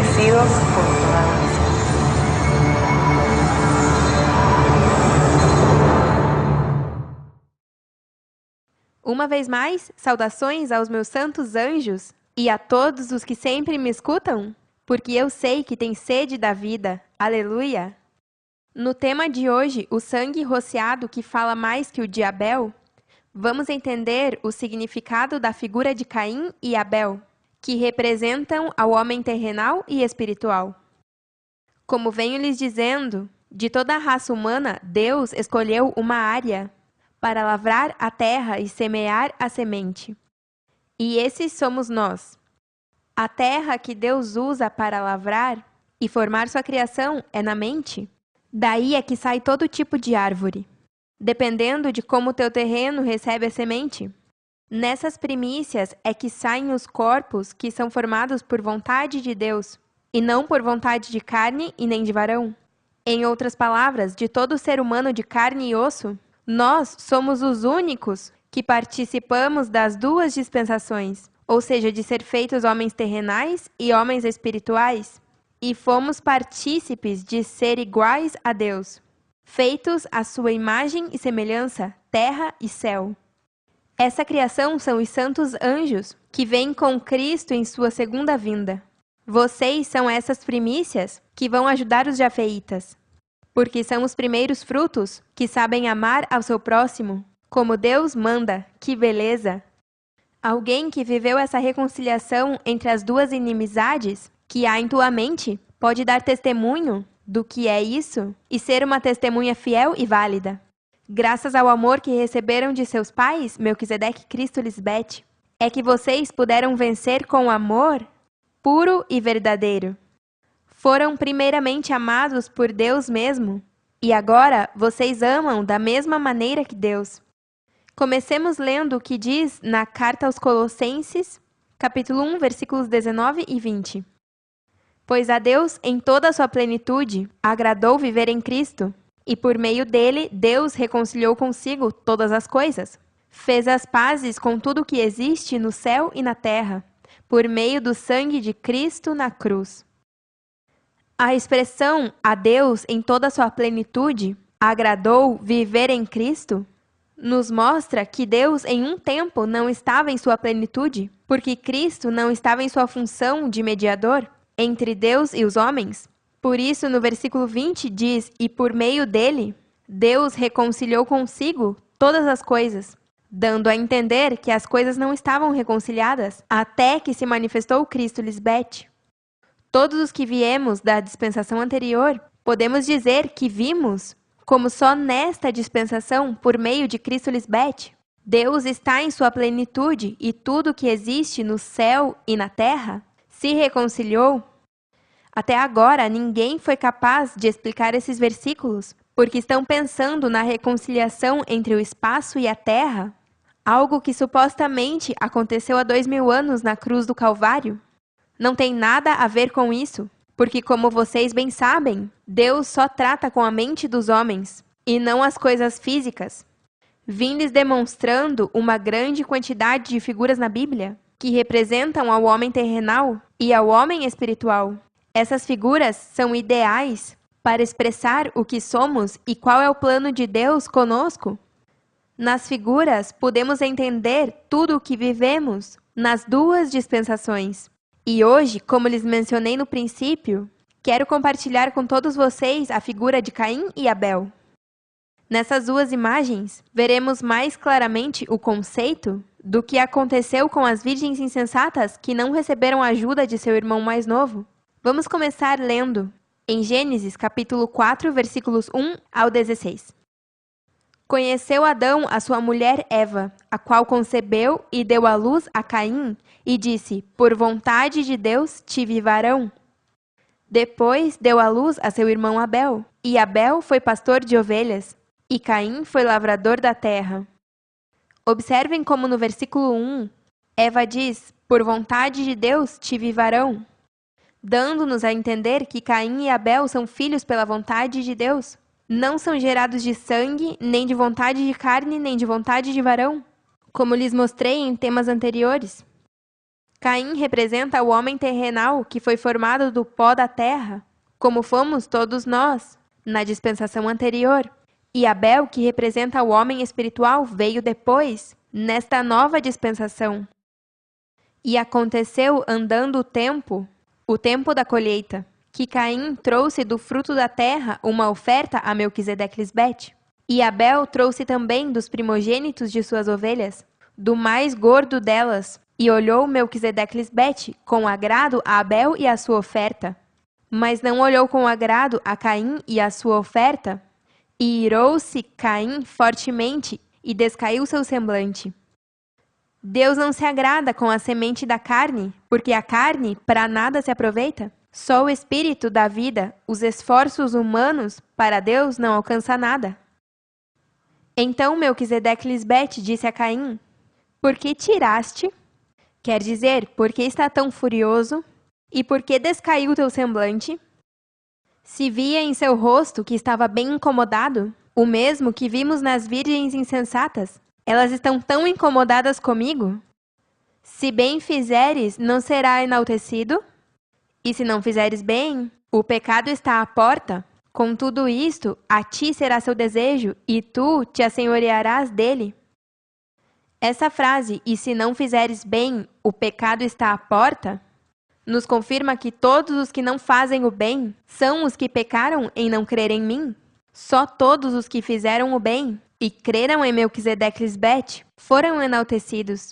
bendecidos por toda la nación. Uma vez mais, saudações aos meus santos anjos e a todos os que sempre me escutam, porque eu sei que tem sede da vida. Aleluia! No tema de hoje, o sangue rociado que fala mais que o de Abel, vamos entender o significado da figura de Caim e Abel, que representam ao homem terrenal e espiritual. Como venho lhes dizendo, de toda a raça humana, Deus escolheu uma área para lavrar a terra e semear a semente. E esses somos nós. A terra que Deus usa para lavrar e formar sua criação é na mente. Daí é que sai todo tipo de árvore, dependendo de como o teu terreno recebe a semente. Nessas primícias é que saem os corpos que são formados por vontade de Deus, e não por vontade de carne e nem de varão. Em outras palavras, de todo ser humano de carne e osso, nós somos os únicos que participamos das duas dispensações, ou seja, de ser feitos homens terrenais e homens espirituais, e fomos partícipes de ser iguais a Deus, feitos à sua imagem e semelhança, terra e céu. Essa criação são os santos anjos, que vêm com Cristo em sua segunda vinda. Vocês são essas primícias que vão ajudar os jafeitas, porque são os primeiros frutos que sabem amar ao seu próximo, como Deus manda. Que beleza! Alguém que viveu essa reconciliação entre as duas inimizades que há em tua mente pode dar testemunho do que é isso e ser uma testemunha fiel e válida. Graças ao amor que receberam de seus pais, Melquisedeque, Cristo, Lisbete, é que vocês puderam vencer com amor puro e verdadeiro. Foram primeiramente amados por Deus mesmo, e agora vocês amam da mesma maneira que Deus. Comecemos lendo o que diz na Carta aos Colossenses, capítulo 1, versículos 19 e 20. Pois a Deus, em toda a sua plenitude, agradou viver em Cristo, e por meio dele, Deus reconciliou consigo todas as coisas. Fez as pazes com tudo o que existe no céu e na terra, por meio do sangue de Cristo na cruz. A expressão a Deus em toda a sua plenitude, agradou viver em Cristo, nos mostra que Deus em um tempo não estava em sua plenitude, porque Cristo não estava em sua função de mediador entre Deus e os homens. Por isso, no versículo 20 diz, e por meio dele, Deus reconciliou consigo todas as coisas, dando a entender que as coisas não estavam reconciliadas, até que se manifestou Cristo Lisbete. Todos os que viemos da dispensação anterior, podemos dizer que vimos, como só nesta dispensação, por meio de Cristo Lisbete, Deus está em sua plenitude e tudo que existe no céu e na terra se reconciliou. Até agora, ninguém foi capaz de explicar esses versículos, porque estão pensando na reconciliação entre o espaço e a terra, algo que supostamente aconteceu há 2000 anos na cruz do Calvário. Não tem nada a ver com isso, porque, como vocês bem sabem, Deus só trata com a mente dos homens, e não as coisas físicas. Vim lhes demonstrando uma grande quantidade de figuras na Bíblia, que representam ao homem terrenal e ao homem espiritual. Essas figuras são ideais para expressar o que somos e qual é o plano de Deus conosco. Nas figuras, podemos entender tudo o que vivemos nas duas dispensações. E hoje, como lhes mencionei no princípio, quero compartilhar com todos vocês a figura de Caim e Abel. Nessas duas imagens, veremos mais claramente o conceito do que aconteceu com as virgens insensatas que não receberam a ajuda de seu irmão mais novo. Vamos começar lendo em Gênesis, capítulo 4, versículos 1 ao 16. Conheceu Adão a sua mulher Eva, a qual concebeu e deu à luz a Caim, e disse, por vontade de Deus tive varão. Depois deu à luz a seu irmão Abel, e Abel foi pastor de ovelhas, e Caim foi lavrador da terra. Observem como no versículo 1, Eva diz, por vontade de Deus tive varão, dando-nos a entender que Caim e Abel são filhos pela vontade de Deus. Não são gerados de sangue, nem de vontade de carne, nem de vontade de varão, como lhes mostrei em temas anteriores. Caim representa o homem terrenal que foi formado do pó da terra, como fomos todos nós, na dispensação anterior. E Abel, que representa o homem espiritual, veio depois, nesta nova dispensação. E aconteceu andando o tempo da colheita, que Caim trouxe do fruto da terra uma oferta a Melquisedeque-Lisbete. E Abel trouxe também dos primogênitos de suas ovelhas, do mais gordo delas, e olhou Melquisedeque-Lisbete com agrado a Abel e a sua oferta. Mas não olhou com agrado a Caim e a sua oferta, e irou-se Caim fortemente, e descaiu seu semblante. Deus não se agrada com a semente da carne, porque a carne para nada se aproveita. Só o espírito da vida, os esforços humanos, para Deus não alcança nada. Então Melquisedeque-Lisbete disse a Caim: por que tiraste? Quer dizer, por que está tão furioso? E por que descaiu teu semblante? Se via em seu rosto que estava bem incomodado, o mesmo que vimos nas virgens insensatas. Elas estão tão incomodadas comigo? Se bem fizeres, não será enaltecido? E se não fizeres bem, o pecado está à porta. Com tudo isto, a ti será seu desejo, e tu te assenhorearás dele. Essa frase, e se não fizeres bem, o pecado está à porta, nos confirma que todos os que não fazem o bem são os que pecaram em não crer em mim. Só todos os que fizeram o bem e creram em Melquisedeque-Lisbete foram enaltecidos.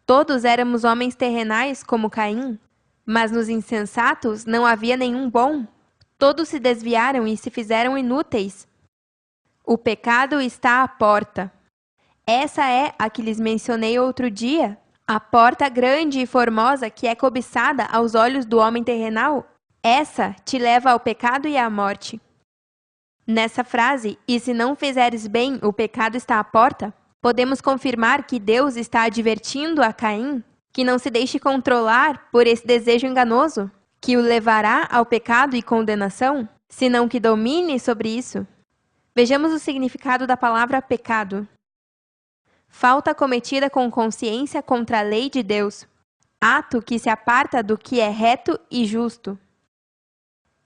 Todos éramos homens terrenais como Caim, mas nos insensatos não havia nenhum bom. Todos se desviaram e se fizeram inúteis. O pecado está à porta. Essa é a que lhes mencionei outro dia, a porta grande e formosa que é cobiçada aos olhos do homem terrenal. Essa te leva ao pecado e à morte. Nessa frase, e se não fizeres bem, o pecado está à porta, podemos confirmar que Deus está advertindo a Caim que não se deixe controlar por esse desejo enganoso, que o levará ao pecado e condenação, senão que domine sobre isso. Vejamos o significado da palavra pecado. Falta cometida com consciência contra a lei de Deus. Ato que se aparta do que é reto e justo.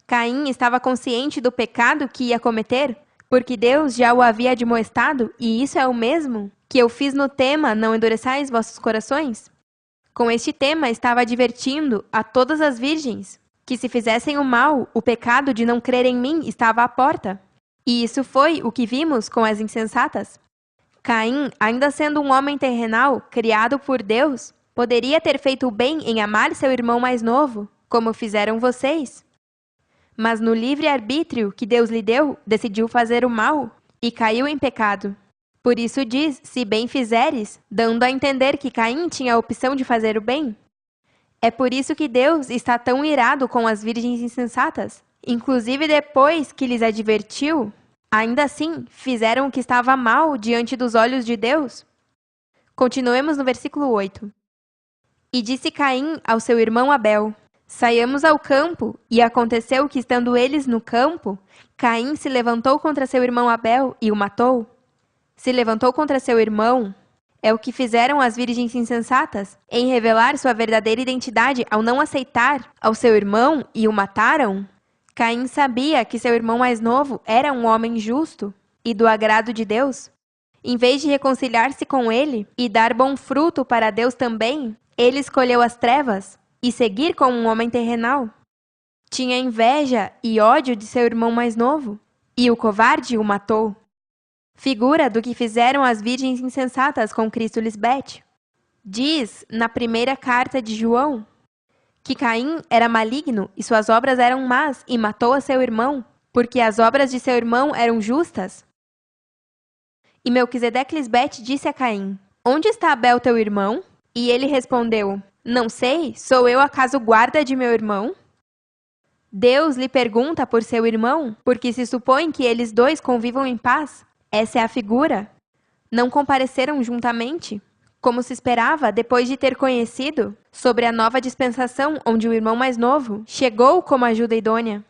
Caim estava consciente do pecado que ia cometer, porque Deus já o havia admoestado, e isso é o mesmo que eu fiz no tema Não endureçais vossos corações. Com este tema estava advertindo a todas as virgens que se fizessem o mal, o pecado de não crer em mim estava à porta. E isso foi o que vimos com as insensatas. Caim, ainda sendo um homem terrenal, criado por Deus, poderia ter feito o bem em amar seu irmão mais novo, como fizeram vocês. Mas no livre-arbítrio que Deus lhe deu, decidiu fazer o mal e caiu em pecado. Por isso diz, se bem fizeres, dando a entender que Caim tinha a opção de fazer o bem. É por isso que Deus está tão irado com as virgens insensatas. Inclusive depois que lhes advertiu, ainda assim fizeram o que estava mal diante dos olhos de Deus. Continuemos no versículo 8. E disse Caim ao seu irmão Abel: saiamos ao campo, e aconteceu que, estando eles no campo, Caim se levantou contra seu irmão Abel e o matou. Se levantou contra seu irmão é o que fizeram as virgens insensatas, em revelar sua verdadeira identidade ao não aceitar ao seu irmão e o mataram. Caim sabia que seu irmão mais novo era um homem justo e do agrado de Deus. Em vez de reconciliar-se com ele e dar bom fruto para Deus também, ele escolheu as trevas e seguir como um homem terrenal. Tinha inveja e ódio de seu irmão mais novo, e o covarde o matou. Figura do que fizeram as virgens insensatas com Cristo Lisbete. Diz, na primeira carta de João, que Caim era maligno e suas obras eram más e matou a seu irmão, porque as obras de seu irmão eram justas. E Melquisedeque-Lisbete disse a Caim: onde está Abel teu irmão? E ele respondeu: não sei, sou eu acaso guarda de meu irmão? Deus lhe pergunta por seu irmão, porque se supõe que eles dois convivam em paz. Essa é a figura. Não compareceram juntamente, como se esperava depois de ter conhecido sobre a nova dispensação onde o irmão mais novo chegou como ajuda idônea.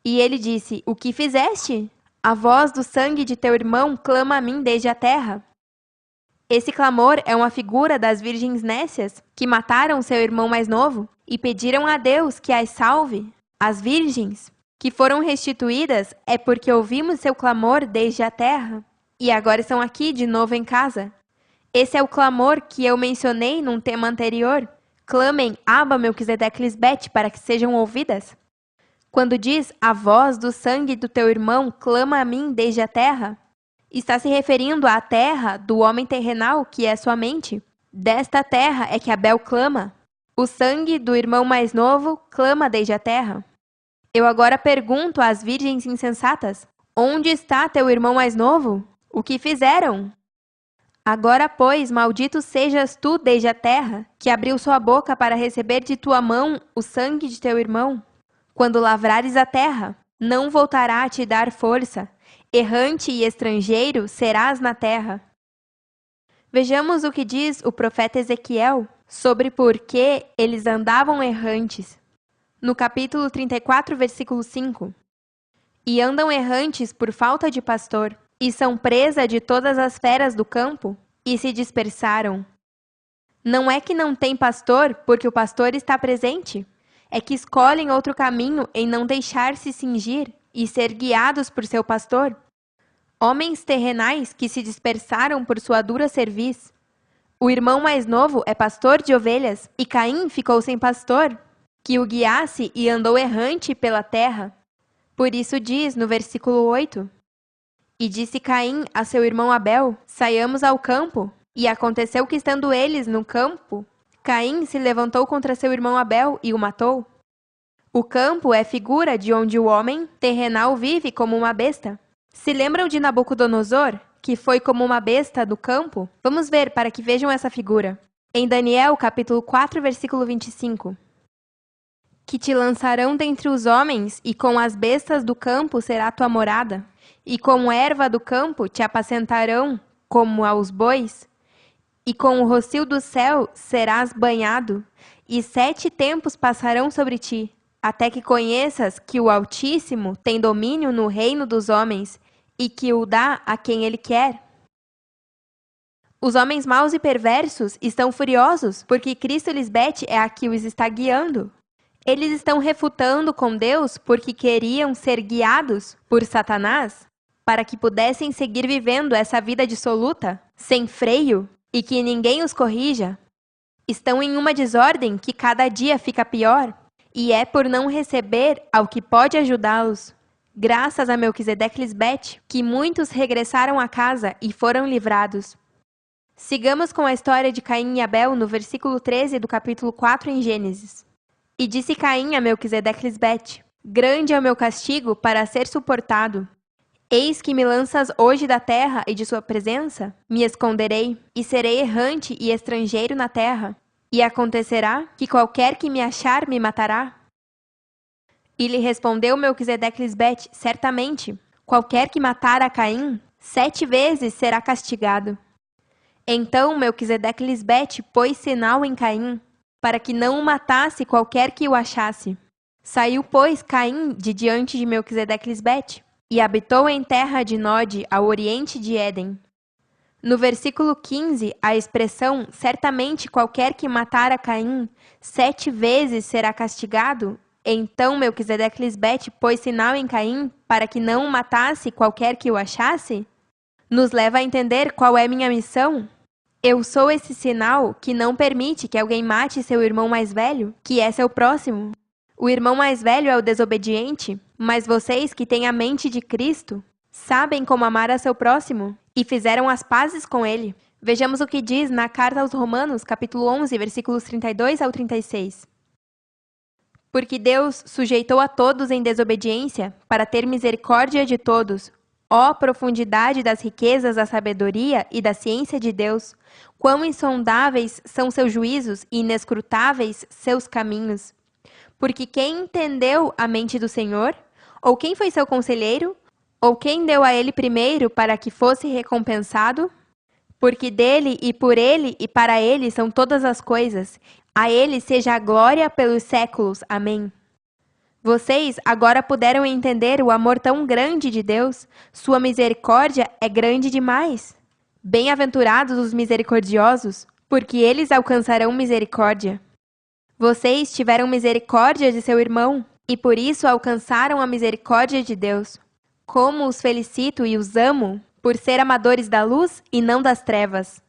E ele disse: o que fizeste? A voz do sangue de teu irmão clama a mim desde a terra. Esse clamor é uma figura das virgens nécias que mataram seu irmão mais novo e pediram a Deus que as salve. As virgens que foram restituídas é porque ouvimos seu clamor desde a terra e agora estão aqui de novo em casa. Esse é o clamor que eu mencionei num tema anterior. Clamem, Abba, Melquisedeque Lisbete, para que sejam ouvidas. Quando diz, a voz do sangue do teu irmão clama a mim desde a terra, está se referindo à terra do homem terrenal, que é sua mente. Desta terra é que Abel clama. O sangue do irmão mais novo clama desde a terra. Eu agora pergunto às virgens insensatas, onde está teu irmão mais novo? O que fizeram? Agora, pois, maldito sejas tu desde a terra, que abriu sua boca para receber de tua mão o sangue de teu irmão. Quando lavrares a terra, não voltará a te dar força. Errante e estrangeiro serás na terra. Vejamos o que diz o profeta Ezequiel sobre por que eles andavam errantes. No capítulo 34, versículo 5. E andam errantes por falta de pastor, e são presa de todas as feras do campo, e se dispersaram. Não é que não tem pastor, porque o pastor está presente. É que escolhem outro caminho em não deixar-se cingir e ser guiados por seu pastor. Homens terrenais que se dispersaram por sua dura cerviz. O irmão mais novo é pastor de ovelhas, e Caim ficou sem pastor, que o guiasse e andou errante pela terra. Por isso diz no versículo 8, e disse Caim a seu irmão Abel, saiamos ao campo. E aconteceu que estando eles no campo, Caim se levantou contra seu irmão Abel e o matou. O campo é figura de onde o homem terrenal vive como uma besta. Se lembram de Nabucodonosor, que foi como uma besta do campo? Vamos ver para que vejam essa figura. Em Daniel, capítulo 4, versículo 25. Que te lançarão dentre os homens, e com as bestas do campo será tua morada, e com erva do campo te apacentarão, como aos bois, e com o rocio do céu serás banhado, e 7 tempos passarão sobre ti, até que conheças que o Altíssimo tem domínio no reino dos homens, e que o dá a quem ele quer. Os homens maus e perversos estão furiosos, porque Cristo Lisbete é a que os está guiando. Eles estão refutando com Deus porque queriam ser guiados por Satanás, para que pudessem seguir vivendo essa vida dissoluta, sem freio, e que ninguém os corrija. Estão em uma desordem que cada dia fica pior, e é por não receber ao que pode ajudá-los. Graças a Melquisedeque Lisbete, que muitos regressaram a casa e foram livrados. Sigamos com a história de Caim e Abel no versículo 13 do capítulo 4 em Gênesis. E disse Caim a Melquisedeque Lisbete, grande é o meu castigo para ser suportado. Eis que me lanças hoje da terra e de sua presença, me esconderei, e serei errante e estrangeiro na terra. E acontecerá que qualquer que me achar me matará. E lhe respondeu Melquisedeque Lisbete, certamente, qualquer que matar a Caim, 7 vezes será castigado. Então Melquisedeque Lisbete pôs sinal em Caim, para que não o matasse qualquer que o achasse. Saiu, pois, Caim de diante de Melquisedeque Lisbete, e habitou em terra de Nod, ao oriente de Éden. No versículo 15, a expressão, certamente qualquer que matar a Caim, 7 vezes será castigado. Então Melquisedeque Lisbete pôs sinal em Caim, para que não o matasse qualquer que o achasse, nos leva a entender qual é minha missão. Eu sou esse sinal que não permite que alguém mate seu irmão mais velho, que é seu próximo. O irmão mais velho é o desobediente, mas vocês que têm a mente de Cristo, sabem como amar a seu próximo e fizeram as pazes com ele. Vejamos o que diz na carta aos Romanos, capítulo 11, versículos 32 ao 36. Porque Deus sujeitou a todos em desobediência, para ter misericórdia de todos. Ó profundidade das riquezas da sabedoria e da ciência de Deus! Quão insondáveis são seus juízos e inescrutáveis seus caminhos! Porque quem entendeu a mente do Senhor? Ou quem foi seu conselheiro? Ou quem deu a ele primeiro para que fosse recompensado? Porque dele e por ele e para ele são todas as coisas. A ele seja a glória pelos séculos. Amém. Vocês agora puderam entender o amor tão grande de Deus? Sua misericórdia é grande demais. Bem-aventurados os misericordiosos, porque eles alcançarão misericórdia. Vocês tiveram misericórdia de seu irmão, e por isso alcançaram a misericórdia de Deus. Como os felicito e os amo, por ser amadores da luz e não das trevas.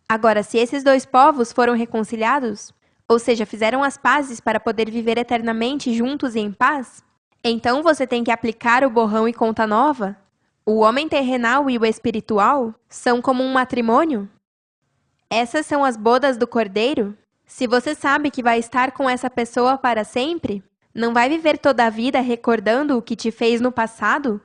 Agora, se esses dois povos foram reconciliados, ou seja, fizeram as pazes para poder viver eternamente juntos e em paz, então você tem que aplicar o borrão e conta nova? O homem terrenal e o espiritual são como um matrimônio? Essas são as bodas do Cordeiro? Se você sabe que vai estar com essa pessoa para sempre, não vai viver toda a vida recordando o que te fez no passado?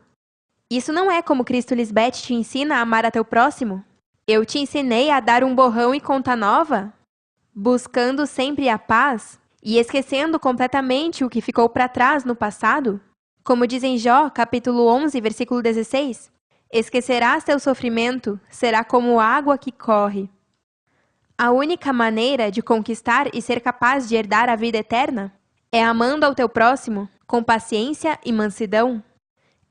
Isso não é como Cristo Lisbeth te ensina a amar a teu próximo? Eu te ensinei a dar um borrão e conta nova? Buscando sempre a paz e esquecendo completamente o que ficou para trás no passado? Como diz em Jó, capítulo 11, versículo 16, esquecerás teu sofrimento, será como água que corre. A única maneira de conquistar e ser capaz de herdar a vida eterna é amando ao teu próximo, com paciência e mansidão.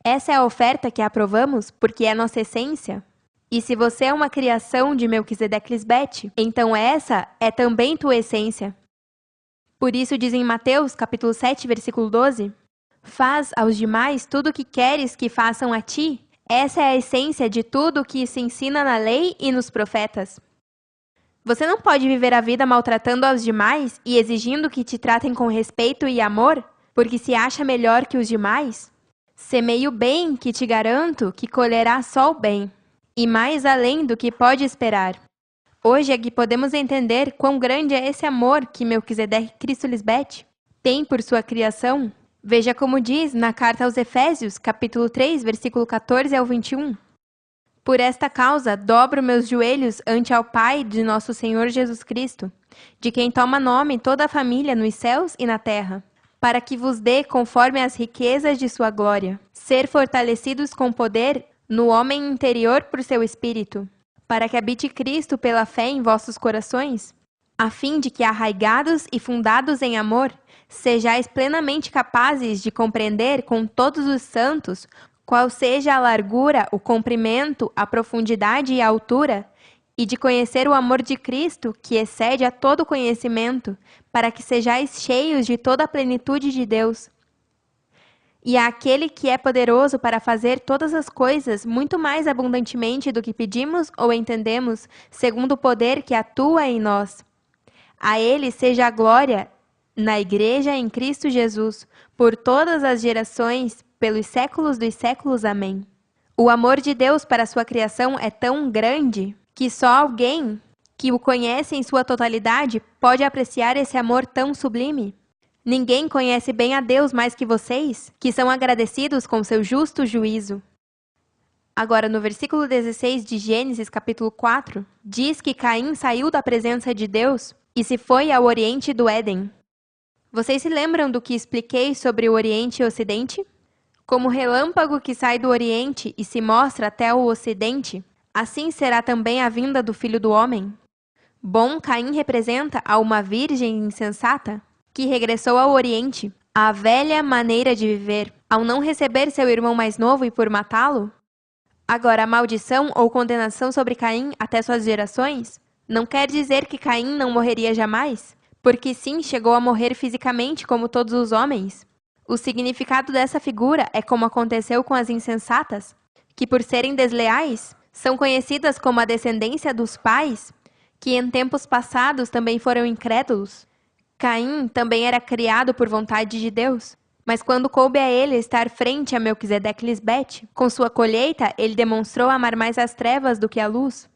Essa é a oferta que aprovamos porque é nossa essência. E se você é uma criação de Melquisedeque Lisbeth, então essa é também tua essência. Por isso diz em Mateus, capítulo 7, versículo 12, faz aos demais tudo o que queres que façam a ti. Essa é a essência de tudo o que se ensina na lei e nos profetas. Você não pode viver a vida maltratando aos demais e exigindo que te tratem com respeito e amor, porque se acha melhor que os demais? Semeie o bem, que te garanto que colherá só o bem, e mais além do que pode esperar. Hoje é que podemos entender quão grande é esse amor que Melquisedeque Cristo Lisbeth tem por sua criação. Veja como diz na carta aos Efésios, capítulo 3, versículo 14 ao 21. Por esta causa, dobro meus joelhos ante ao Pai de nosso Senhor Jesus Cristo, de quem toma nome toda a família nos céus e na terra, para que vos dê, conforme as riquezas de sua glória, ser fortalecidos com poder no homem interior por seu Espírito, para que habite Cristo pela fé em vossos corações, a fim de que, arraigados e fundados em amor, sejais plenamente capazes de compreender com todos os santos qual seja a largura, o comprimento, a profundidade e a altura, e de conhecer o amor de Cristo, que excede a todo conhecimento, para que sejais cheios de toda a plenitude de Deus. E àquele que é poderoso para fazer todas as coisas muito mais abundantemente do que pedimos ou entendemos, segundo o poder que atua em nós. A ele seja a glória na Igreja em Cristo Jesus, por todas as gerações, pelos séculos dos séculos. Amém. O amor de Deus para a sua criação é tão grande que só alguém que o conhece em sua totalidade pode apreciar esse amor tão sublime. Ninguém conhece bem a Deus mais que vocês, que são agradecidos com seu justo juízo. Agora, no versículo 16 de Gênesis, capítulo 4, diz que Caim saiu da presença de Deus e se foi ao oriente do Éden. Vocês se lembram do que expliquei sobre o Oriente e Ocidente? Como o relâmpago que sai do Oriente e se mostra até o Ocidente, assim será também a vinda do Filho do Homem. Bom, Caim representa a uma virgem insensata que regressou ao Oriente, à velha maneira de viver, ao não receber seu irmão mais novo e por matá-lo. Agora, a maldição ou condenação sobre Caim até suas gerações não quer dizer que Caim não morreria jamais, porque sim, chegou a morrer fisicamente como todos os homens. O significado dessa figura é como aconteceu com as insensatas, que por serem desleais, são conhecidas como a descendência dos pais, que em tempos passados também foram incrédulos. Caim também era criado por vontade de Deus, mas quando coube a ele estar frente a Melquisedeque Lisbeth, com sua colheita, ele demonstrou amar mais as trevas do que a luz.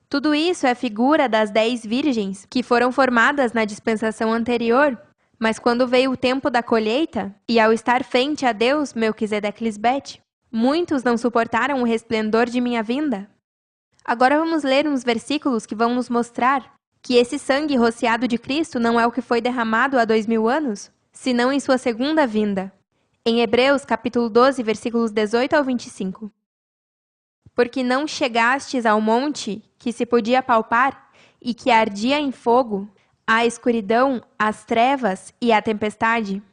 Tudo isso é figura das 10 virgens, que foram formadas na dispensação anterior, mas quando veio o tempo da colheita, e ao estar frente a Deus, Melquisedeque Lisbeth, muitos não suportaram o resplendor de minha vinda. Agora vamos ler uns versículos que vão nos mostrar que esse sangue rociado de Cristo não é o que foi derramado há 2000 anos, senão em sua segunda vinda. Em Hebreus, capítulo 12, versículos 18 ao 25. Porque não chegastes ao monte que se podia palpar e que ardia em fogo, à escuridão, às trevas e à tempestade,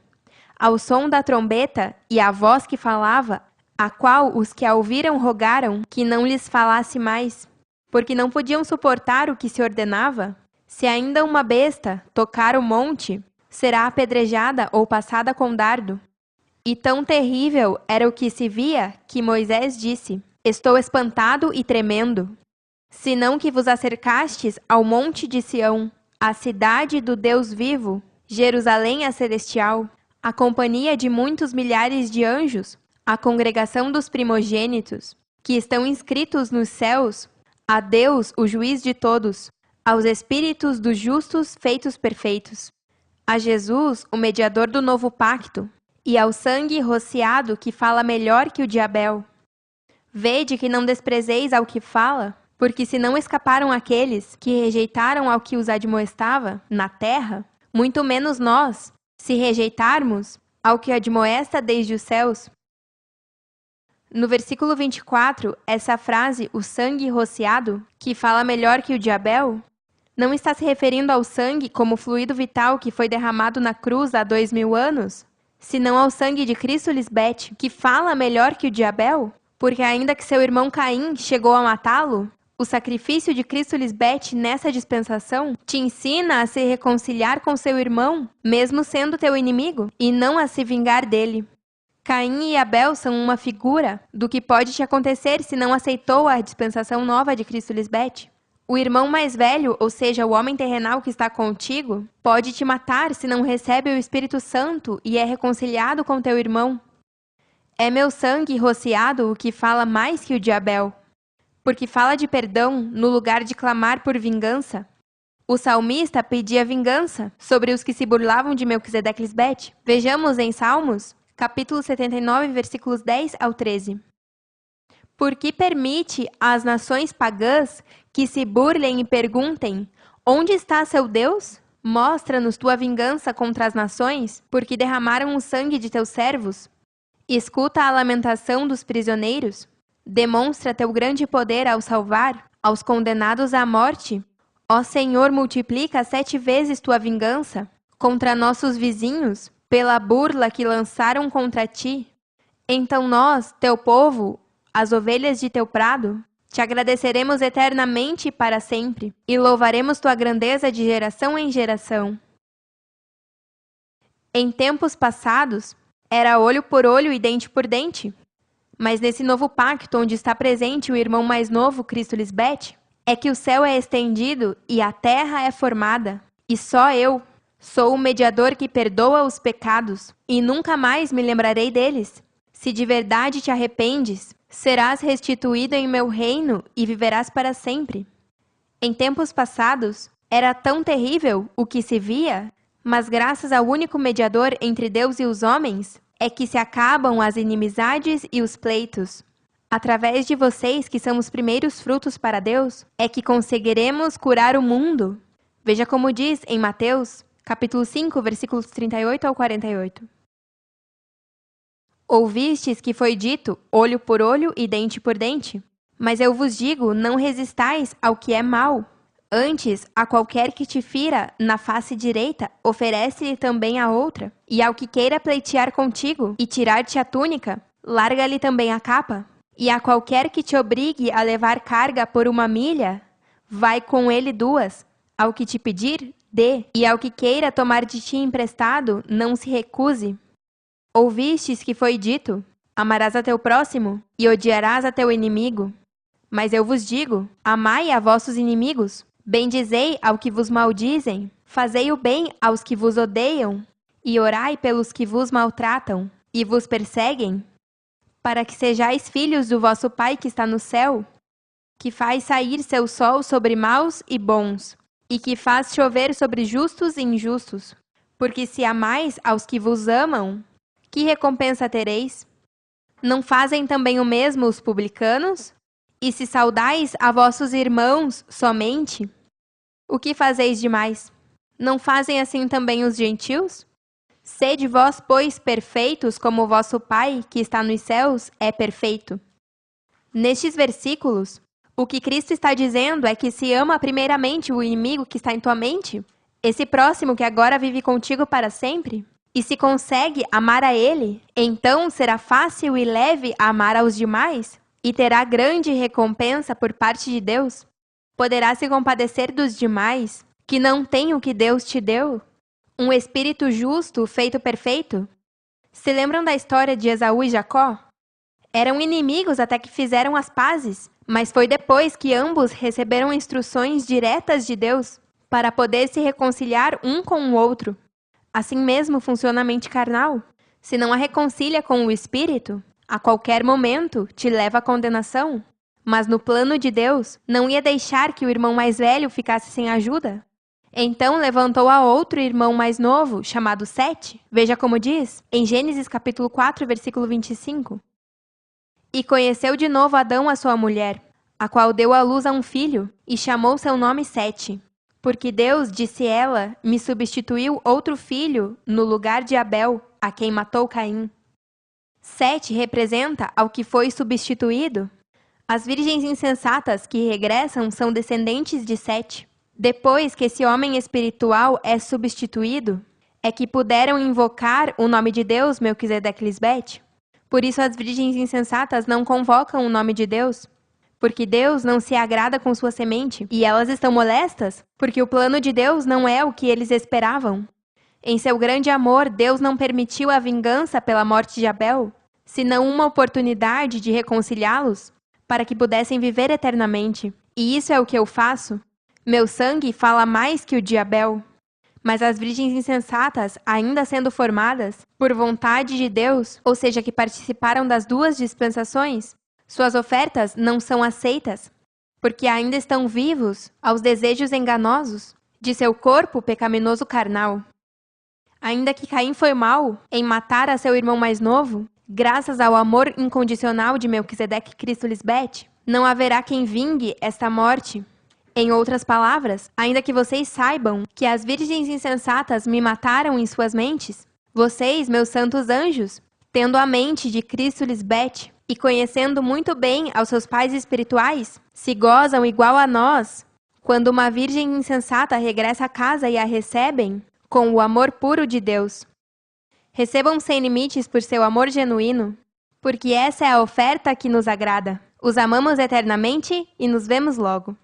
ao som da trombeta e à voz que falava, a qual os que a ouviram rogaram que não lhes falasse mais, porque não podiam suportar o que se ordenava? Se ainda uma besta tocar o monte, será apedrejada ou passada com dardo. E tão terrível era o que se via, que Moisés disse: Estou espantado e tremendo. Senão que vos acercastes ao monte de Sião, a cidade do Deus vivo, Jerusalém a celestial, a companhia de muitos milhares de anjos, a congregação dos primogênitos, que estão inscritos nos céus, a Deus, o juiz de todos, aos espíritos dos justos feitos perfeitos, a Jesus, o mediador do novo pacto, e ao sangue rociado que fala melhor que o de Abel. Vede que não desprezeis ao que fala, porque se não escaparam aqueles que rejeitaram ao que os admoestava na terra, muito menos nós, se rejeitarmos ao que admoesta desde os céus. No versículo 24, essa frase, o sangue rociado, que fala melhor que o de Abel, não está se referindo ao sangue como fluido vital que foi derramado na cruz há 2000 anos, senão ao sangue de Cristo Lisbete, que fala melhor que o de Abel, porque ainda que seu irmão Caim chegou a matá-lo, o sacrifício de Cristo Lisbete nessa dispensação te ensina a se reconciliar com seu irmão, mesmo sendo teu inimigo, e não a se vingar dele. Caim e Abel são uma figura do que pode te acontecer se não aceitou a dispensação nova de Cristo Lisbete. O irmão mais velho, ou seja, o homem terrenal que está contigo, pode te matar se não recebe o Espírito Santo e é reconciliado com teu irmão. É meu sangue rociado o que fala mais que o de Abel, porque fala de perdão no lugar de clamar por vingança. O salmista pedia vingança sobre os que se burlavam de Melquisedeque Lisbete. Vejamos em Salmos, capítulo 79, versículos 10 ao 13. Porque permite às nações pagãs que se burlem e perguntem: onde está seu Deus? Mostra-nos tua vingança contra as nações, porque derramaram o sangue de teus servos. Escuta a lamentação dos prisioneiros. Demonstra teu grande poder ao salvar aos condenados à morte. Ó Senhor, multiplica 7 vezes tua vingança contra nossos vizinhos, pela burla que lançaram contra ti. Então nós, teu povo, as ovelhas de teu prado, te agradeceremos eternamente e para sempre, e louvaremos tua grandeza de geração em geração. Em tempos passados, era olho por olho e dente por dente. Mas nesse novo pacto, onde está presente o irmão mais novo, Cristo Lisbete, é que o céu é estendido e a terra é formada. E só eu sou o mediador que perdoa os pecados, e nunca mais me lembrarei deles. Se de verdade te arrependes, serás restituído em meu reino e viverás para sempre. Em tempos passados, era tão terrível o que se via, mas graças ao único mediador entre Deus e os homens, é que se acabam as inimizades e os pleitos. Através de vocês, que são os primeiros frutos para Deus, é que conseguiremos curar o mundo. Veja como diz em Mateus, capítulo 5, versículos 38 ao 48. Ouvistes que foi dito, olho por olho e dente por dente? Mas eu vos digo, não resistais ao que é mau. Antes, a qualquer que te fira na face direita, oferece-lhe também a outra. E ao que queira pleitear contigo e tirar-te a túnica, larga-lhe também a capa. E a qualquer que te obrigue a levar carga por 1 milha, vai com ele 2. Ao que te pedir, dê. E ao que queira tomar de ti emprestado, não se recuse. Ouvistes que foi dito, amarás a teu próximo e odiarás a teu inimigo. Mas eu vos digo, amai a vossos inimigos. Bendizei ao que vos maldizem, fazei o bem aos que vos odeiam, e orai pelos que vos maltratam e vos perseguem, para que sejais filhos do vosso Pai que está no céu, que faz sair seu sol sobre maus e bons, e que faz chover sobre justos e injustos. Porque se amais aos que vos amam, que recompensa tereis? Não fazem também o mesmo os publicanos? E se saudais a vossos irmãos somente, o que fazeis demais? Não fazem assim também os gentios? Sede vós, pois, perfeitos, como o vosso Pai, que está nos céus, é perfeito. Nestes versículos, o que Cristo está dizendo é que se ama primeiramente o inimigo que está em tua mente, esse próximo que agora vive contigo para sempre, e se consegue amar a ele, então será fácil e leve amar aos demais, e terá grande recompensa por parte de Deus. poderá se compadecer dos demais, que não têm o que Deus te deu? Um espírito justo feito perfeito? Se lembram da história de Esaú e Jacó? Eram inimigos até que fizeram as pazes, mas foi depois que ambos receberam instruções diretas de Deus para poder se reconciliar um com o outro. Assim mesmo funciona a mente carnal. Se não a reconcilia com o espírito, a qualquer momento te leva à condenação. Mas no plano de Deus, não ia deixar que o irmão mais velho ficasse sem ajuda. Então levantou a outro irmão mais novo, chamado Sete. Veja como diz, em Gênesis capítulo 4, versículo 25. E conheceu de novo Adão a sua mulher, a qual deu à luz a um filho, e chamou seu nome Sete. Porque Deus, disse ela, me substituiu outro filho no lugar de Abel, a quem matou Caim. Sete representa ao que foi substituído. As virgens insensatas que regressam são descendentes de Sete. Depois que esse homem espiritual é substituído, é que puderam invocar o nome de Deus, Melquisedeque Lisbete. Por isso as virgens insensatas não convocam o nome de Deus, porque Deus não se agrada com sua semente, e elas estão molestas, porque o plano de Deus não é o que eles esperavam. Em seu grande amor, Deus não permitiu a vingança pela morte de Abel, senão uma oportunidade de reconciliá-los, para que pudessem viver eternamente. E isso é o que eu faço. Meu sangue fala mais que o de Abel. Mas as virgens insensatas, ainda sendo formadas, por vontade de Deus, ou seja, que participaram das duas dispensações, suas ofertas não são aceitas, porque ainda estão vivos aos desejos enganosos de seu corpo pecaminoso carnal. Ainda que Caim foi mau em matar a seu irmão mais novo, graças ao amor incondicional de Melquisedeque Cristo Lisbete, não haverá quem vingue esta morte. Em outras palavras, ainda que vocês saibam que as virgens insensatas me mataram em suas mentes, vocês, meus santos anjos, tendo a mente de Cristo Lisbete e conhecendo muito bem aos seus pais espirituais, se gozam igual a nós, quando uma virgem insensata regressa à casa e a recebem com o amor puro de Deus. Recebam sem limites por seu amor genuíno, porque essa é a oferta que nos agrada. Os amamos eternamente e nos vemos logo.